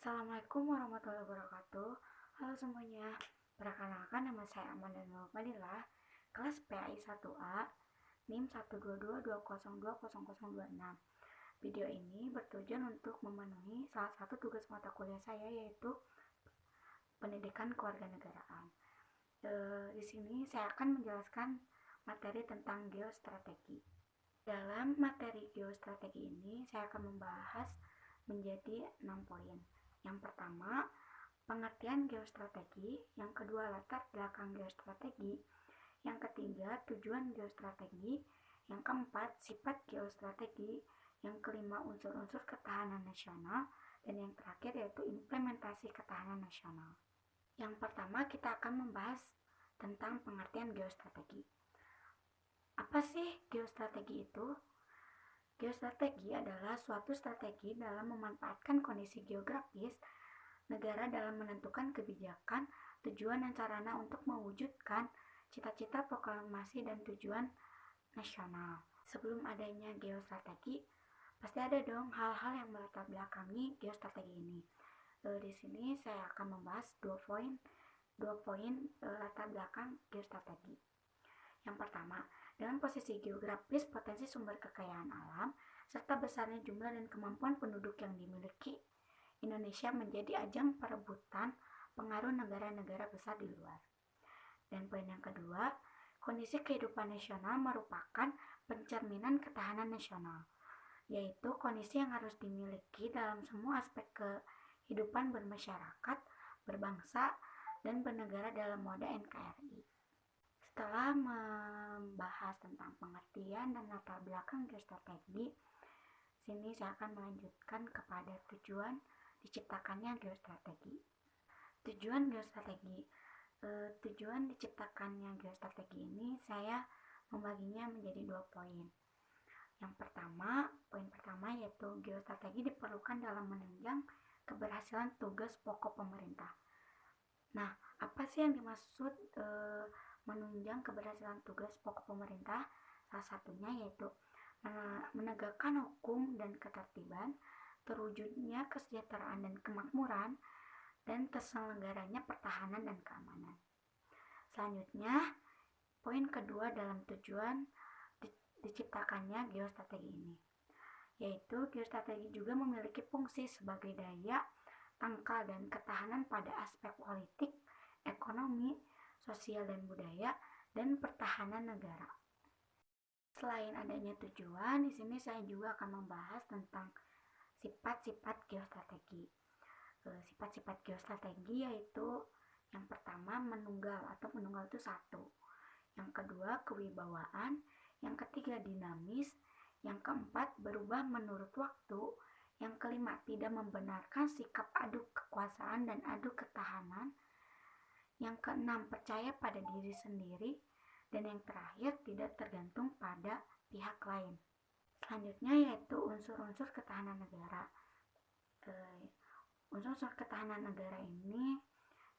Assalamualaikum warahmatullahi wabarakatuh. Halo semuanya, perkenalkan nama saya Amanda Nur Fadilah, kelas PAI 1A, NIM 12220200026. Video ini bertujuan untuk memenuhi salah satu tugas mata kuliah saya, yaitu pendidikan kewarganegaraan. Di sini saya akan menjelaskan materi tentang geostrategi. Dalam materi geostrategi ini, saya akan membahas menjadi 6 poin. Yang pertama, pengertian geostrategi. Yang kedua, latar belakang geostrategi. Yang ketiga, tujuan geostrategi. Yang keempat, sifat geostrategi. Yang kelima, unsur-unsur ketahanan nasional. Dan yang terakhir yaitu implementasi ketahanan nasional. Yang pertama, kita akan membahas tentang pengertian geostrategi. Apa sih geostrategi itu? Geostrategi adalah suatu strategi dalam memanfaatkan kondisi geografis negara dalam menentukan kebijakan, tujuan dan sarana untuk mewujudkan cita-cita proklamasi dan tujuan nasional. Sebelum adanya geostrategi, pasti ada dong hal-hal yang melatar belakangi geostrategi ini. Di sini saya akan membahas dua poin latar belakang geostrategi. Yang pertama, dengan posisi geografis, potensi sumber kekayaan alam, serta besarnya jumlah dan kemampuan penduduk yang dimiliki, Indonesia menjadi ajang perebutan pengaruh negara-negara besar di luar. Dan poin yang kedua, kondisi kehidupan nasional merupakan pencerminan ketahanan nasional, yaitu kondisi yang harus dimiliki dalam semua aspek kehidupan bermasyarakat, berbangsa, dan bernegara dalam mode NKRI. Setelah membahas tentang pengertian dan latar belakang geostrategi, sini saya akan melanjutkan kepada tujuan diciptakannya geostrategi. Tujuan diciptakannya geostrategi ini saya membaginya menjadi 2 poin. Yang pertama, poin pertama yaitu geostrategi diperlukan dalam menunjang keberhasilan tugas pokok pemerintah. Nah, apa sih yang dimaksud menunjang keberhasilan tugas pokok pemerintah? Salah satunya yaitu menegakkan hukum dan ketertiban, terwujudnya kesejahteraan dan kemakmuran, dan terselenggaranya pertahanan dan keamanan. Selanjutnya, poin kedua dalam tujuan diciptakannya geostrategi ini, yaitu geostrategi juga memiliki fungsi sebagai daya tangkal dan ketahanan pada aspek politik, ekonomi, sosial dan budaya, dan pertahanan negara. Selain adanya tujuan, di sini saya juga akan membahas tentang sifat-sifat geostrategi. Sifat-sifat geostrategi yaitu yang pertama menunggal atau menunggal itu satu. Yang kedua kewibawaan. Yang ketiga dinamis. Yang keempat berubah menurut waktu. Yang kelima tidak membenarkan sikap adu kekuasaan dan adu ketahanan. Yang keenam percaya pada diri sendiri. Dan yang terakhir tidak tergantung pada pihak lain. Selanjutnya yaitu unsur-unsur ketahanan negara. Unsur-unsur ketahanan negara ini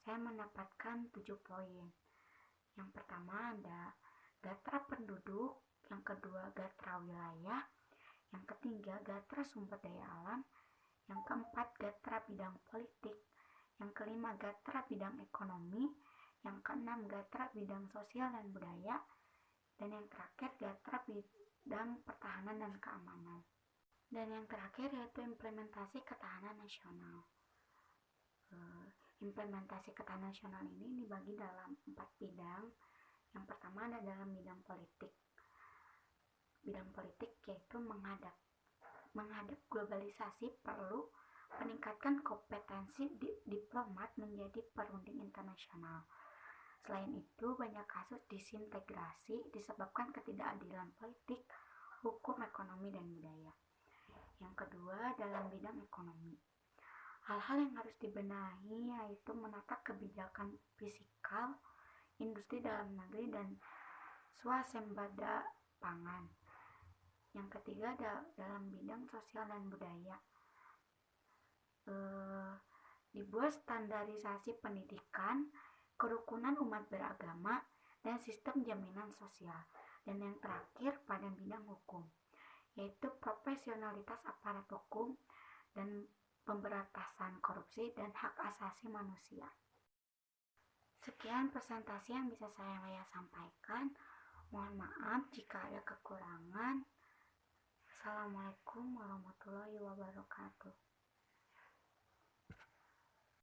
saya mendapatkan 7 poin. Yang pertama ada gatra penduduk, yang kedua gatra wilayah, yang ketiga gatra sumber daya alam, yang keempat gatra bidang politik, yang kelima gatra bidang ekonomi, yang keenam gatra bidang sosial dan budaya, dan yang terakhir gatra bidang pertahanan dan keamanan. Dan yang terakhir yaitu implementasi ketahanan nasional. Implementasi ketahanan nasional ini dibagi dalam 4 bidang. Yang pertama ada dalam bidang politik. Bidang politik yaitu menghadap globalisasi perlu meningkatkan kompetensi diplomat menjadi perunding internasional. Selain itu, banyak kasus disintegrasi disebabkan ketidakadilan politik, hukum, ekonomi, dan budaya. Yang kedua, dalam bidang ekonomi. Hal-hal yang harus dibenahi yaitu menata kebijakan fiskal, industri dalam negeri, dan swasembada pangan. Yang ketiga, dalam bidang sosial dan budaya. Dibuat standarisasi pendidikan, kerukunan umat beragama, dan sistem jaminan sosial. Dan yang terakhir pada bidang hukum, yaitu profesionalitas aparat hukum dan pemberantasan korupsi dan hak asasi manusia. Sekian presentasi yang bisa saya sampaikan. Mohon maaf jika ada kekurangan. Assalamualaikum warahmatullahi wabarakatuh.